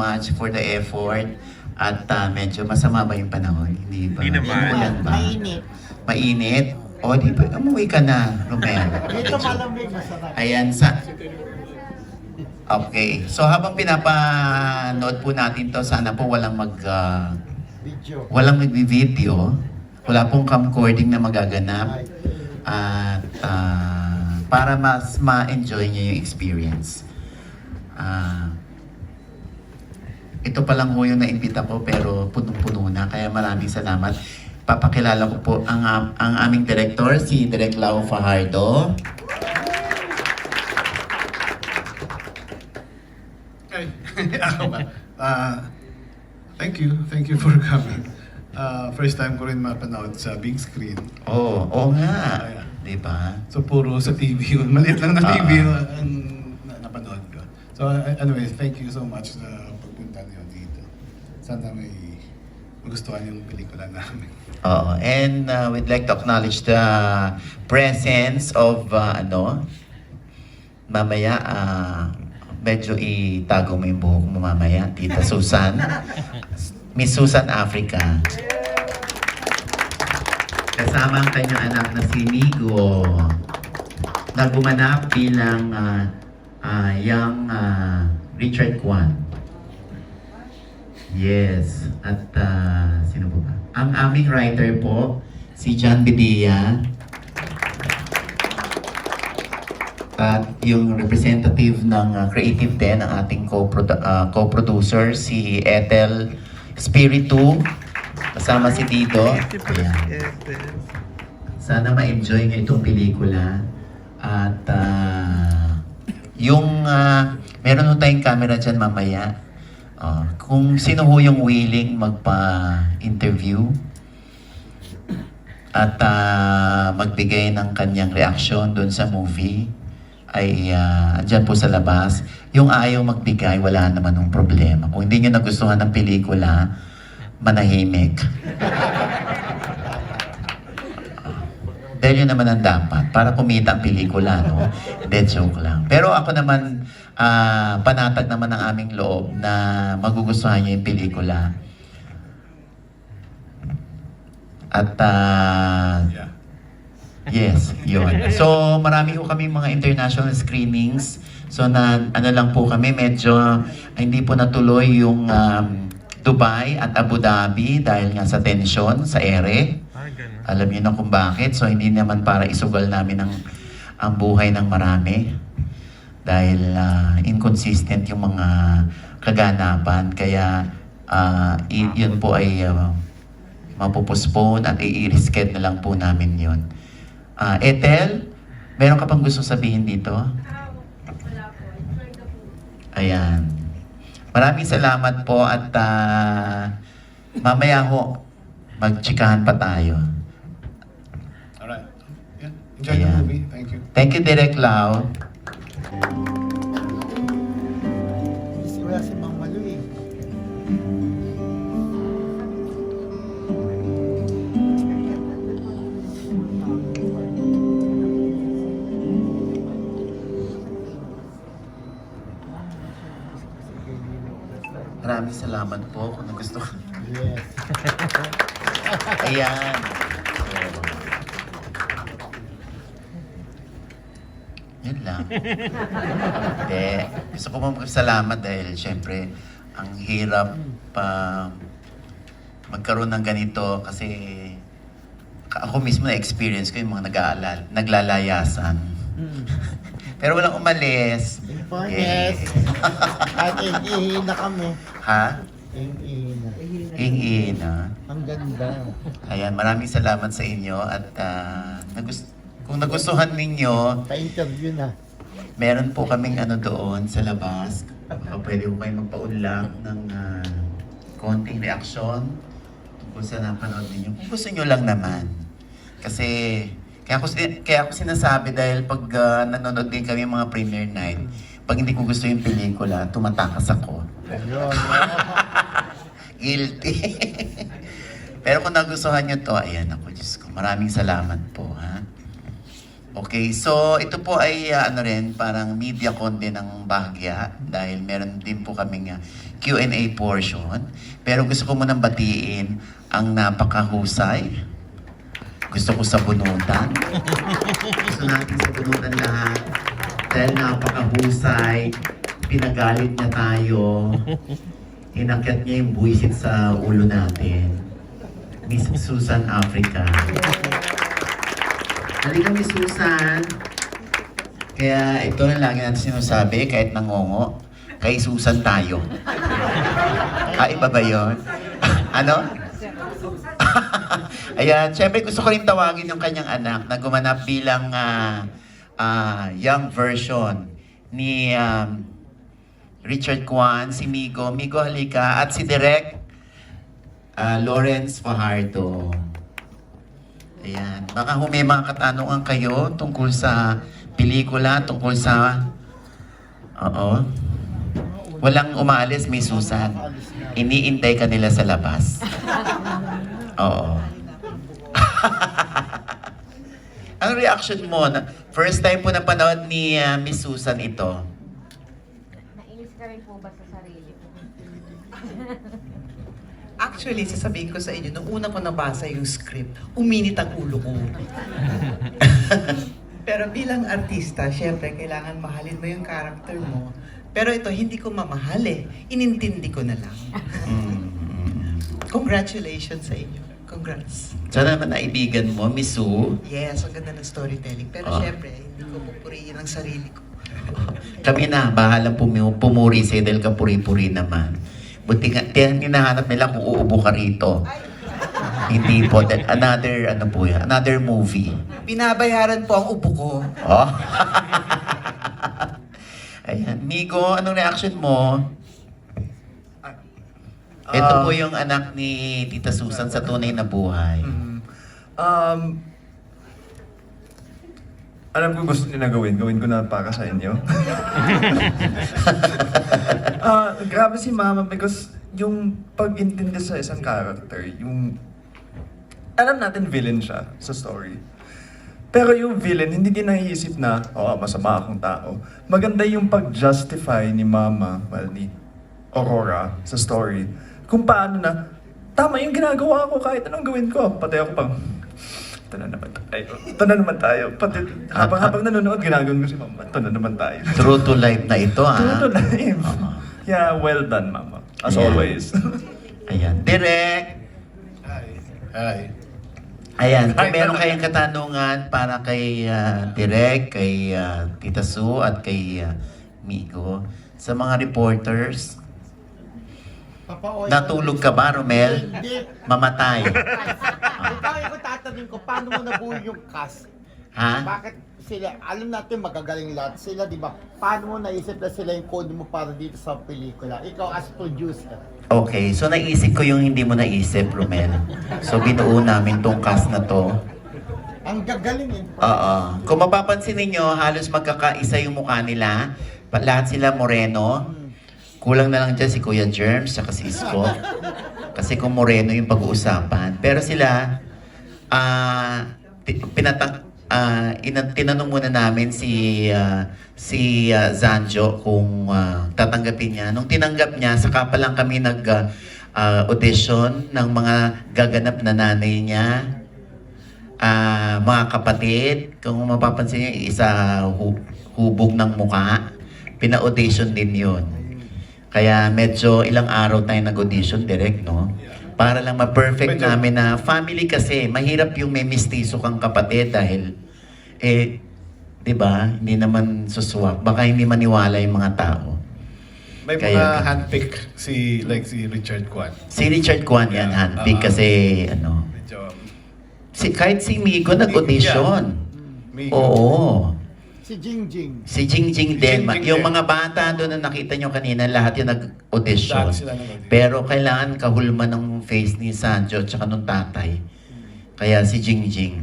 much for the effort. At medyo masama ba yung panahon? Hindi ba? Hindi naman. Umulan ba? Mainit. Mainit? O, di ba? Umuwi ka na, Romel. Dito malamig, masarap. Ayan, Okay. So habang pinapanood po natin to, sana po walang Video. walang magbi-video. Wala pong camcording na magaganap. At para mas ma-enjoy niyo yung experience. Ito pa lang ho yung naimbita ko pero punong-puno na. Kaya maraming salamat. Papakilala ko po ang aming director, si Direk Lau Fajardo. Ay, ako ba? Thank you for coming. First time ko rin mapanood sa big screen. Oo nga. Di ba? So puro sa TV yun. Maliit lang na TV yun ang napanood ko. So anyway, thank you so much sa pagpunta niyo dito. Sana may magustuhan yung pelikula namin. Oo. And we'd like to acknowledge the presence of mamaya medyo itago mo yung buhok mo mamaya, Tita Susan. Miss Susan Africa. Kasama ang kanyang anak na si Nigo na gumanap bilang young Richard Kwan. Yes. At sino po ba? Ang aming writer po, si John Bedia. At yung representative ng Creative 10, ang ating co-producer, si Ethel Spiritu. Kasama si Tito. Ayan. Sana ma-enjoy nyo itong pelikula. At meron ho tayong camera dyan mamaya. Kung sino ho yung willing magpa-interview at magbigay ng kanyang reaction doon sa movie, ay andyan po sa labas. Yung ayaw magbigay, wala naman ng problema. Kung hindi nyo nagustuhan ng pelikula, manahimik. Dahil yun naman ang dapat, para kumita ang pelikula, no? Hindi, joke lang. Pero ako naman, panatag naman ng aming loob na magugustuhan niyo yung pelikula. At, yes, yun. So, marami po kami mga international screenings. So, lang po kami, medyo hindi po natuloy yung Dubai at Abu Dhabi dahil nga sa tension, sa ere. Alam niyo na kung bakit. So, hindi naman para isugal namin ang buhay ng marami. Dahil inconsistent yung mga kaganapan. Kaya, yun po ay mapupospone at i-reschedule na lang po namin yun. Ethel, meron ka pang gusto sabihin dito? Ayan. Maraming salamat po at mamaya ho, magtsikahan pa tayo. Alright. Yeah. Enjoy the Ayan. movie. Thank you. Thank you, Direk Lau. Miss ko si Mang Malu eh. Maraming salamat po kung nagustuhan. Yes. Ayan. Yun lang. Hindi. Gusto ko magpasalamat dahil syempre ang hirap pa magkaroon ng ganito kasi ako mismo na-experience ko yung mga naglalayasan. Pero walang umalis. In fairness, at ihina kami. Ha? Ihina. Ing-ina. Ang ganda. Ayan, maraming salamat sa inyo at kung nagustuhan ninyo, Pa-interview na. meron po kaming doon sa labas. Baka pwede ko kayo magpaunlak ng konting reaksyon tungkol sa napanood ninyo. Kung gusto nyo lang naman. Kasi, kaya ako sinasabi dahil pag nanonood din kami mga premiere night, pag hindi ko gusto yung pelikula, tumatakas ako. Ayun. Guilty. Pero kung nagustuhan nyo to, ayan ako, Diyos ko. Maraming salamat po, ha? Okay, so ito po ay ano rin, parang media con din ng Bahagya dahil meron din po kaming Q&A portion. Pero gusto ko munang batiin ang napakahusay. Gusto ko sabunutan. Gusto natin sabunutan lahat dahil napakahusay. Pinagalit niya tayo. Inakyat niya yung buwisit sa ulo natin. Miss Susan Africa. Halika, Miss Susan. Kaya ito na lagi natin sinasabi, kahit nangongo, kay Susan tayo. Iba ba yun? Ano? Ayan, syempre gusto ko rin tawagin yung kanyang anak na gumanap bilang young version ni Richard Kwan, si Migo. Migo, halika. At si Direk Lawrence Fajardo. Ayan. Baka may mga katanungan kayo tungkol sa pelikula, tungkol sa... Oo. Walang umaalis, Miss Susan. Iniintay ka nila sa labas. Oo. Ang reaction mo, first time po napanood ni Miss Susan ito. Nainis ka rin po ba sa sarili mo? Actually, sasabihin ko sa inyo, nung una ko nabasa yung script, uminit ang ulo ko. Pero bilang artista, syempre, kailangan mahalin mo yung character mo. Pero ito, hindi ko mamahal eh. Inintindi ko na lang. Congratulations sa inyo. Congrats. Sana naman naibigan mo, Miss Sue. Yes, ang ganda ng storytelling. Pero syempre, hindi ko pupurihin ang sarili ko. Kami na, bahalang pumuri sa'yo dahil ka puri-puri naman. Buti nga, hinahanap nila kung uubo ka rito. Hindi po. Another, ano po yan? Another movie. Binabayaran po ang upo ko. Oh. Ayan. Migo, anong reaction mo? Ito po yung anak ni Tita Susan sa tunay na buhay. Alam ko gusto niyo na gawin ko na para sa inyo. Grabe si Mama because yung pag-intindi sa isang character, yung... Alam natin villain siya sa story. Pero yung villain, hindi din naiisip na, masama akong tao. Maganda yung pag-justify ni Mama, ni Aurora sa story. Kung paano na, tama yung ginagawa ko kahit anong gawin ko. Pati ako pang, ito na naman tayo. Pati habang nanonood, ginagawin ko si Mama, ito na naman tayo. True to life na ito, ha? True to life. Yeah, well done, Mama. As Ayan. always. Ayan. Direk! Hi. Ayan, kung meron kayong katanungan para kay Direk, kay Tita Sue, at kay Migo, sa mga reporters, Papaoy. natulog ka ba, Romel? Hindi. Mamatay. Ikaw yung tatanungin ko, paano mo nabuo yung cast? Ha? Bakit sila, alam natin magagaling lahat sila, di ba? Paano mo naisip na sila yung code mo para dito sa pelikula? Ikaw as producer. Okay, so naisip ko yung hindi mo naisip, Romel. So binuo namin tong cast na to. Ang gagaling eh. Oo. Kung mapapansin ninyo, halos magkakaisa yung mukha nila. Lahat sila moreno. Kulang na lang dyan si Kuya Germs at si Isko. Kasi kung moreno yung pag-uusapan. Pero sila, tinanong muna namin si Zanjo kung tatanggapin niya. Nung tinanggap niya, saka pa lang kami nag-audition ng mga gaganap na nanay niya. Mga kapatid, kung mapapansin niyo, isa hubog ng mukha. Pina-audition din yun. Kaya medyo ilang araw tayo nag-audition direct, no? Para lang ma-perfect namin na family kasi mahirap yung may mistiso kang kapatid dahil di ba, hindi naman suswak. Baka hindi maniwala yung mga tao. May Kaya- mga handpick si Richard Kwan. Si Richard Kwan yan, handpick kasi Medyo... kahit si Migo nag-audition. Migo. Oo. Si Jingjing. Si Jingjing din. Jingjing Yung din. mga bata doon na nakita nyo kanina, lahat yung nag-audition. Lahat sila nag-audition. Pero kailangan kahulma ng face ni Sanjo at saka nung tatay. Kaya si Jingjing.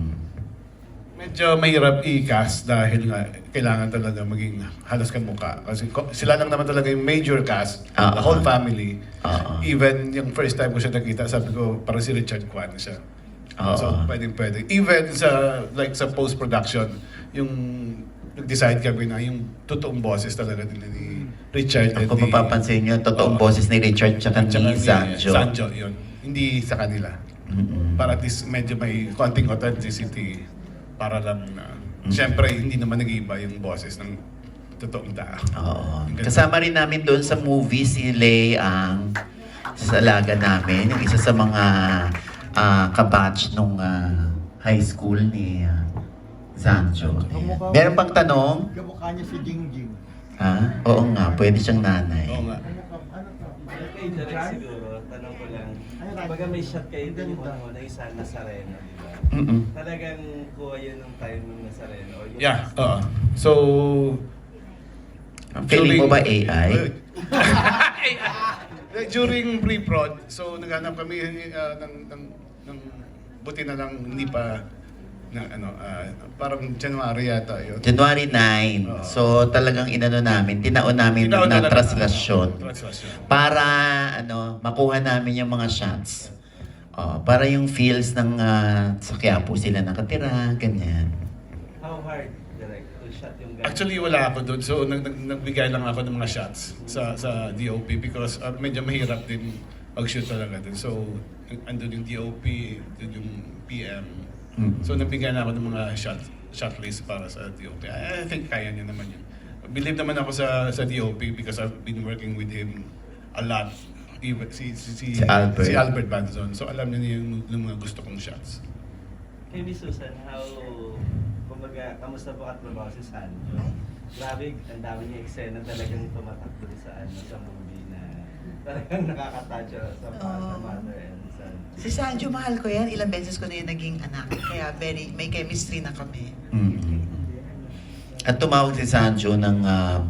Medyo mahirap i-cast dahil nga kailangan talaga maging halos kan mukha. Kasi sila lang naman talaga yung major cast, the whole family. Even yung first time ko siya nakita, sabi ko, parang si Richard Kwan siya. So, pwede. Even sa post-production, yung nag-decide kami na yung totoong boses talaga nila ni Richard and Kung mapapansin nyo, totoong boses ni Richard tsaka ni Sanjo. Sanjo, yun. Hindi sa kanila. Mm-mm. Para at least medyo may konting authenticity para lang na siyempre hindi naman nag-iiba yung boses ng totoong tao. Oo. Ang ganda. Kasama rin namin doon sa movie si Lay ang sa alaga namin, yung isa sa mga kabatch nung high school ni Sanjo. Ayan. Meron pang tanong? Kamukha niya si Jingjing. Ha? Oo nga, pwede siyang nanay. Oo nga. Kay Direk siguro, tanong ko lang. Baga may shot kayo din mo na isa Nazareno, di ba? Mm-mm. Talagang kuha yun ng time ng Nazareno? O yung Yeah, oo. So, Feeling mo ba AI? During pre-prod, so naghanap kami ng buti na lang hindi pa na parang January yata yun. January 9. Oo. So talagang inano namin, tinaon namin Tinaon na talaga. translasyon. Translasyon. Para makuha namin yung mga shots. Para yung feels ng sa Quiapo sila nakatira, ganyan. how hard, Direk, to shot yung guy? Actually, wala ako doon. So, nagbigay lang ako ng mga shots sa DOP because medyo mahirap din mag-shoot talaga doon. So, andun yung DOP, andun yung PM. So, nagbigay na ako ng mga shot list para sa DOP. I think kaya niya naman yun. Believe naman ako sa DOP because I've been working with him a lot. Even si Albert Banzon. So, alam niya yung mga gusto kong shots. Kay Miss Susan, kumbaga, kamusta po katrabaho si Sanjo? Grabe, ang dami niya eksena talagang tumatak doon sa movie na talagang nakakatouch sa mother and son. Si Sanjo, mahal ko yan. Ilang beses ko na yung naging anak. Kaya may chemistry na kami. At tumawag si Sanjo ng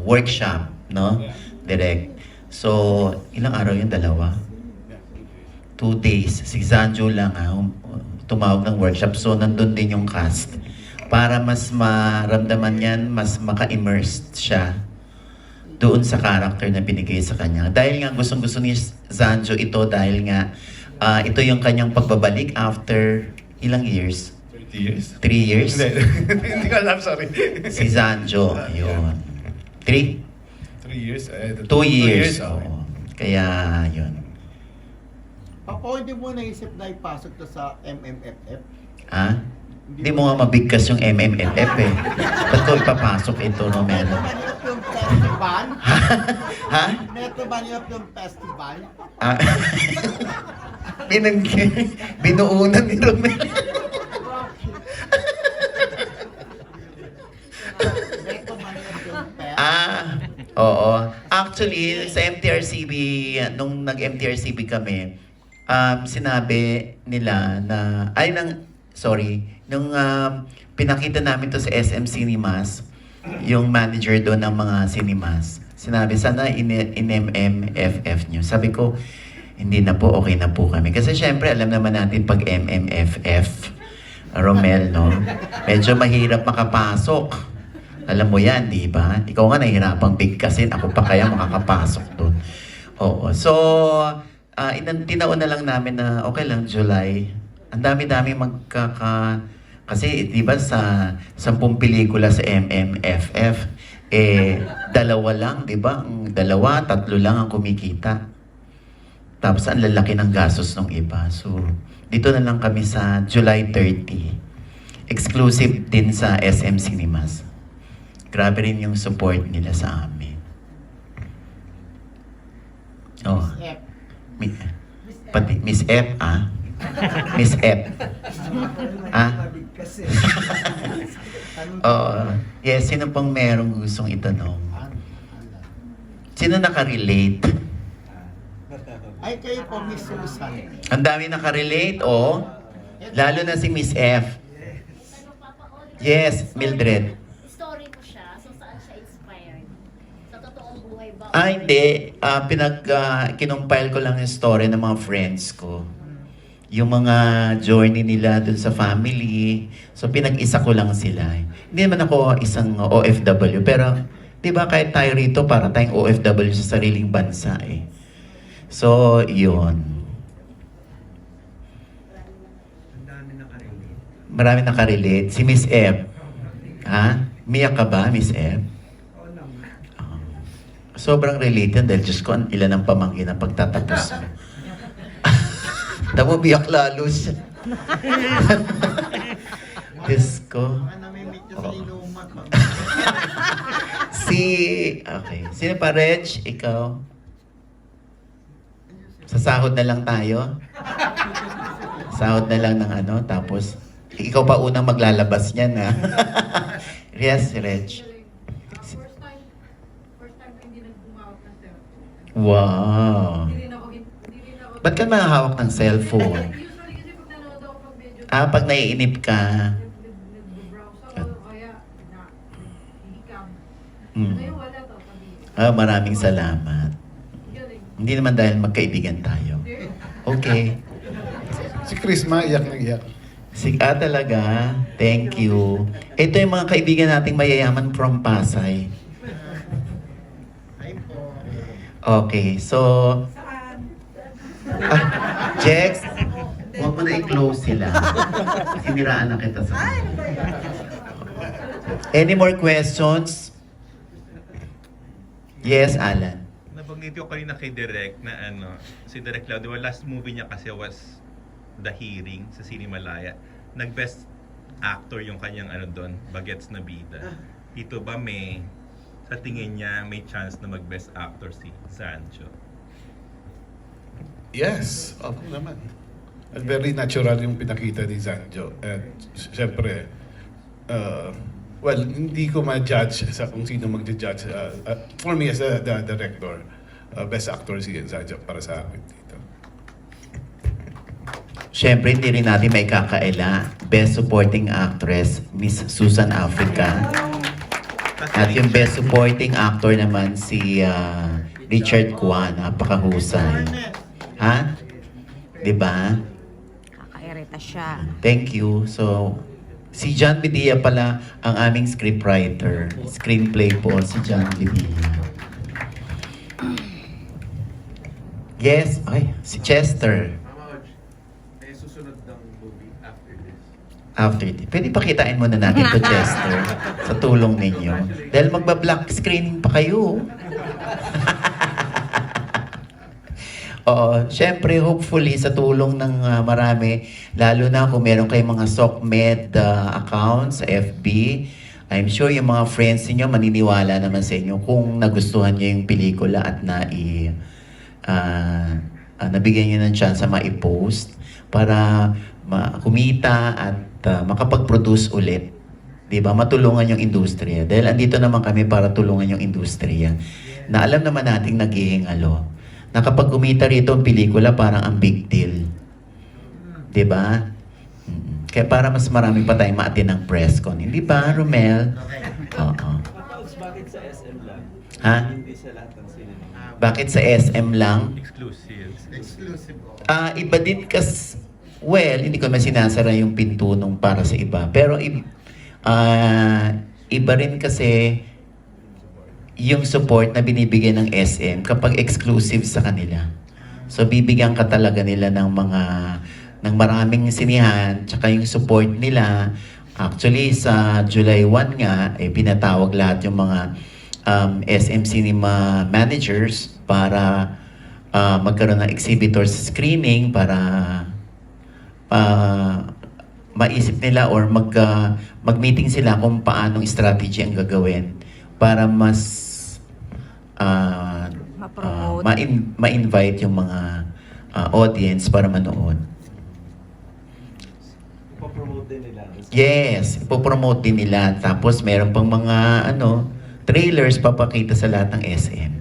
workshop, no? Direct. So, ilang araw yung dalawa? 2 days. Si Sanjo lang tumawag ng workshop. So, nandun din yung cast. Para mas maramdaman yan, mas maka-immersed siya doon sa character na binigay sa kanya. Dahil nga gustong-gusto ni Sanjo ito dahil nga ito yung kanyang pagbabalik after ilang years? 30 years? 3 years? Hindi ko alam, sorry. Si Sanjo, ayun. 3? 3 years? 2 years. Okay. Oo. Kaya, yun. Papa, hindi mo naisip na ipasok to sa MMFF? Ha? Hindi mo nga mabigkas yung MMFF eh. Ba't ko ipapasok ito, Romero? Manila Film Festival? Ha? Metro Manila Film Festival? Ah, binuunan ni Romero. Metro Manila Film Fest? Oo. Actually, sa MTRCB, nung nag-MTRCB kami, sinabi nila na, nung pinakita namin to sa SM Cinemas, yung manager doon ng mga cinemas, sinabi, sana in-MMFF nyo. Sabi ko, hindi na po, okay na po kami. Kasi syempre, alam naman natin pag MMFF, Romel, no? Medyo mahirap makapasok. Alam mo yan, di ba? Ikaw nga nahihirapang bigkasin, ako pa kaya makakapasok doon. Oo. So, tinaon na lang namin na okay lang, July. Ang dami-dami kasi, di ba, sa 10 pelikula sa MMFF, dalawa lang, di ba? 2, 3 lang ang kumikita. Tapos, ang lalaki ng gastos ng iba. So, dito na lang kami sa July 30. Exclusive din sa SM Cinemas. Grabe rin yung support nila sa amin. Oh. F. Pati Miss F, Miss F. Yes, sino pang merong gustong itanong? Sino nakarelate? Ay, kayo po, Miss Susan. Ang dami nakarelate, oh. Lalo na si Miss F. Yes, Mildred. Story mo siya, so saan siya inspired? Sa totoong buhay ba? Hindi. Kinumpile ko lang yung story ng mga friends ko. Yung mga journey nila dun sa family. So, pinag-isa ko lang sila. Hindi naman ako isang OFW. Pero, di ba kahit tayo rito, para tayong OFW sa sariling bansa eh. So, yun. Marami nakarelate. Si Miss F. Ha? Miyak ka ba, Miss F? Ah. Sobrang related dahil Diyos ko, ilan ang pamangkin na pagtatapos mo. Tamo, biyak lalo siya. Diyos ko. Namimit niyo sa inuman. Okay. Sino pa, Reg? Ikaw? Sa sahod na lang tayo? Sahod na lang ng ano, tapos ikaw pa unang maglalabas niyan, ha? Yes, Reg. First time ko hindi nagbumawak ng cellphone. Wow. Hindi rin ako. Ba't ka mahahawak ng cellphone? Usually kasi pag nanonood ako pag medyo Pag naiinip ka. nag-browse ako, kaya hihikam. Hmm. Ngayon wala to. Maraming salamat. Galing. Hindi naman dahil magkaibigan tayo. Okay. Si Chris iyak na iyak. Talaga. Thank you. Ito yung mga kaibigan nating mayayaman from Pasay. Ay po. Okay, so... Jex, huwag mo na i-close sila. Siniraan na kita sa... Any more questions? Yes, Alan. Nabanggit ko kanina kay Direk na si Direk Claudio, last movie niya kasi was The Hearing sa Cinemalaya. Nag-best actor yung kanyang doon, Bagets na Bida. Ito ba sa tingin niya may chance na mag-best actor si Sancho? Yes, ako naman. At very natural yung pinakita ni Sanjo. At syempre, hindi ko ma-judge sa kung sino mag-judge. For me as the director, best actor si Sanjo para sa akin dito. Siyempre, hindi rin natin may kakaila. Best Supporting Actress, Miss Susan Africa. At yung Best Supporting Actor naman si Richard Kwan. Napakahusay. Ha? Diba? Kakairita siya. Thank you. So, si John Vidilla pala ang aming scriptwriter. Screenplay po si John Vidilla. Yes, si Chester. May susunod ng movie after this. After this. Pwede pakitain muna natin to Chester sa tulong ninyo. Dahil magba-black screening pa kayo. Oo, syempre, hopefully, sa tulong ng marami, lalo na kung meron kayong mga SOCMED accounts sa FB, I'm sure yung mga friends niyo maniniwala naman sa inyo kung nagustuhan niyo yung pelikula at nabigyan niyo ng chance na ma-post para kumita at makapag-produce ulit. Diba? Matulungan yung industriya. Dahil andito naman kami para tulungan yung industriya. Na alam naman nating naghihingalo. Na kapag kumita rito ang pelikula, parang ang big deal. Diba? Kaya para mas marami pa tayong maatin ng press con. Hindi ba, Romel? Oo. Bakit sa SM lang? Ha? Hindi sa lahat ng cinema. Bakit sa SM lang? Exclusive. Exclusive po. Iba din hindi ko naman sinasara yung pinto nung para sa iba. Pero iba rin kasi yung support na binibigyan ng SM kapag exclusive sa kanila. So bibigyan ka talaga nila ng maraming sinihan, tsaka yung support nila. Actually sa July 1 nga, pinatawag lahat yung mga SM Cinema managers para magkaroon ng exhibitors screening para maisip nila or mag-meeting sila kung paanong strategy ang gagawin para mas ma-invite yung mga audience para manood. Ipopromote din nila. Yes, ipopromote din nila. Tapos meron pang mga trailers papakita sa lahat ng SM.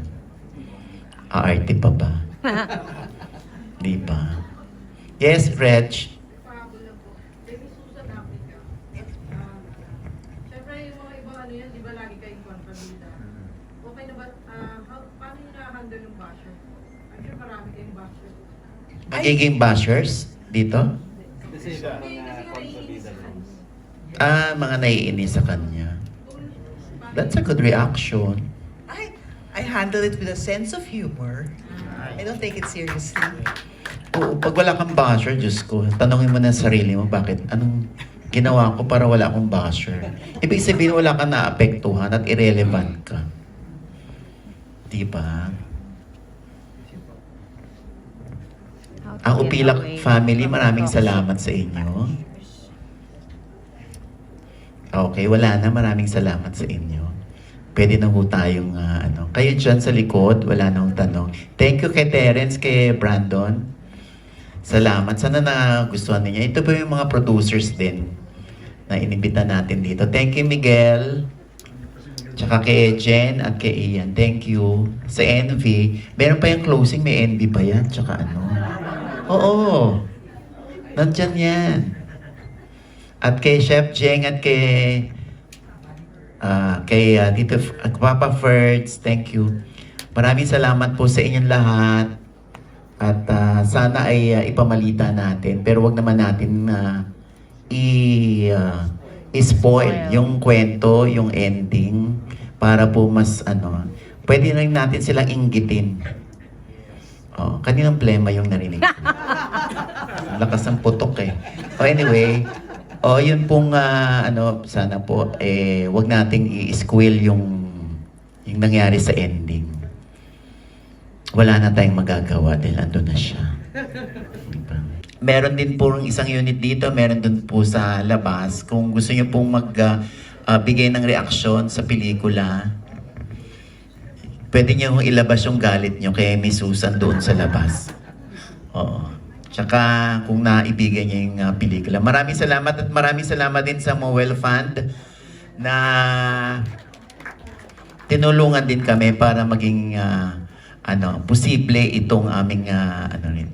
Aarte pa ba? Di ba? Yes, Reg. Pahabol lang po. Baby Susan Africa. Siyempre yung mga ibang di ba lagi kayong kontrabida? Okay na ba, paano nyo na-handle yung basher? I'm sure marami kayong basher. Magiging bashers dito? Kasi ibang mga kontrabida lang. Mga naiinis sa kanya. That's a good reaction. I handle it with a sense of humor. I don't take it seriously. Oo, pag wala kang basher, Diyos ko, tanongin mo na sa sarili mo, bakit? Ginawa ko para wala akong basher. Ibig sabihin wala ka naapektuhan at irrelevant ka. Diba? Ang Upilak family, maraming salamat sa inyo. Okay, wala na. Maraming salamat sa inyo. Pwede na ho tayong, Kayo dyan sa likod, wala na hong tanong. Thank you kay Terence, kay Brandon. Salamat. Sana nagustuhan niya. Ito po yung mga producers din na inimbita natin dito. Thank you, Miguel. Tsaka kay Jen at kay Ian. Thank you. Sa Envy. Meron pa yung closing. May Envy pa yan. Tsaka ano. Oo. Nandyan yan. At kay Chef Jeng at kay Tito Papa Ferds. Thank you. Maraming salamat po sa inyong lahat. At sana ay ipamalita natin. Pero wag naman natin i-spoil yung kwento, yung ending. Para po mas pwede rin natin silang inggitin. Oh, kaninang plema yung narinig ko. Lakas ng putok eh. Oh, anyway, yun pong sana po wag nating i-squill yung nangyari sa ending. Wala na tayong magagawa dahil andun na siya. Diba? Meron din po isang unit dito, meron dun po sa labas. Kung gusto niyo pong bigay ng reaksyon sa pelikula, pwede niyo ilabas yung galit niyo kay Miss Susan doon sa labas. Oo. Tsaka kung naibigay niya yung pelikula. Maraming salamat at maraming salamat din sa Mowel Fund na tinulungan din kami para maging posible itong aming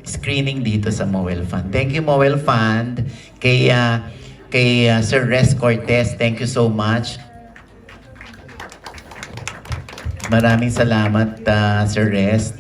screening dito sa Mowel Fund. Thank you Mowel Fund. Kay Sir Res Cortez, thank you so much. Maraming salamat Sir Res.